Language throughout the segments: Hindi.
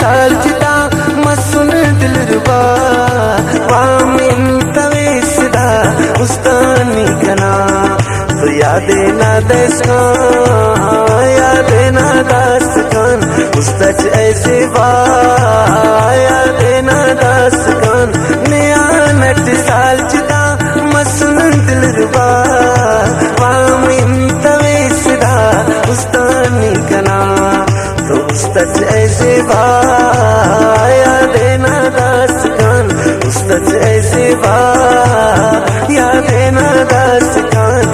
साल जिदा मसुन दिलरुबा वामिन तवेसदा उस्तानी कना तो यादे ना दस्का यादे ना दास्तान उस्तच ऐसे बा यादे ना दास्तान नियानट साल जिदा मसुन दिलरुबा वामिन तवेसदा उस्तानी कना तो उस्तच ऐसे बा यादे ना दास्तान उस्तच ऐसे बा यादे ना दास्तान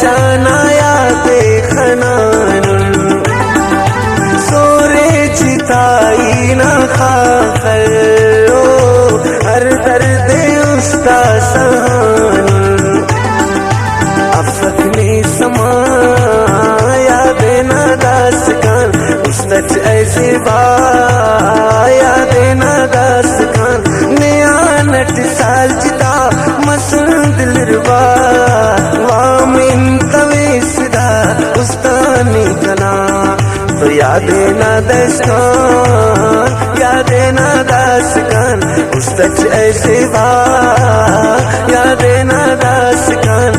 जाना यादे खनानुन सोरे जिताई ना खाखर हर दर्द उस्ता सहानुन अफक ने समा यादे ना दास्तान उस्तच ऐसे बा यादे ना दास्तान नियानट साल जिदा मसुन दिलरुबा वामिन तवेसदा उस्तानी कना तो यादे ना दास्तान यादे ना दास्तान उस्तच ऐसे बा यादे ना दास्तान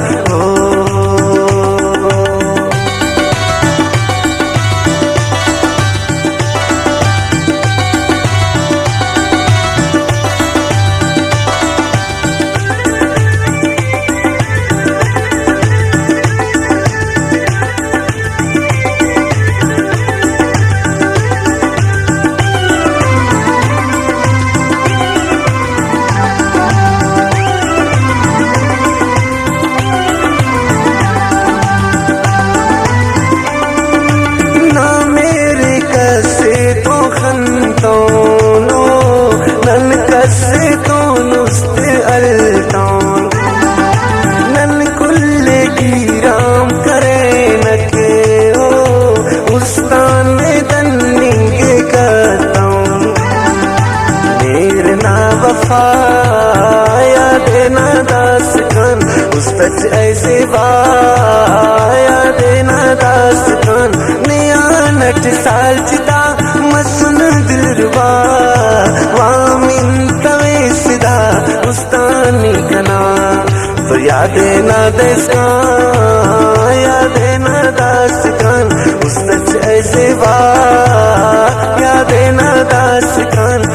नन कसे तो नुस्त अलतान नन कुल्ले गिराम करे नके ओ उस्तान में दन्निंगे करतान मेरे ना वफा यादे ना दास्तान उस्तच ऐसे बा यादे ना दास्तान नियानट साल जिदा मसुन दिलरुबा वामिन तवेसदा उस्तानी कना तो यादे ना दास्तान यादे ना दास्तान उस्तच ऐसे बा यादे ना दास्तान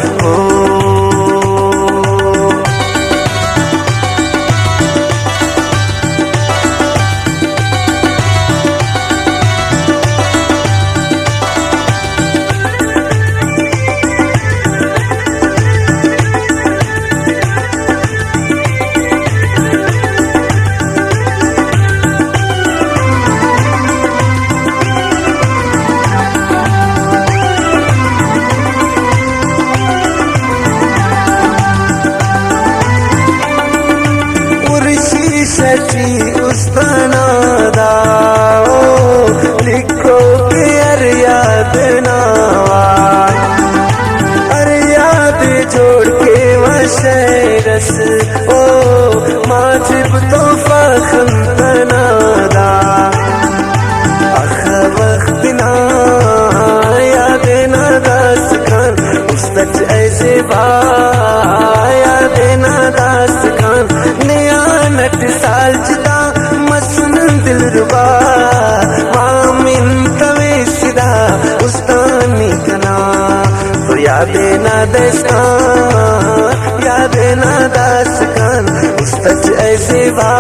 सची उस्ताना दाओ लिखो के अरे याद नावा अरे याद जोड़ के वशरस ओ माजिब तो फाखम तनादा अख वक्त ना याद ना दास्तान उस्तच ऐसे बा याद ना दास्तान नियानट साल जिदा मसुन दिलरुबा वामिन तवेसदा उस्तानी कना तो यादे ना दास्तान यादे ना दास्तान उस्तच ऐसे बा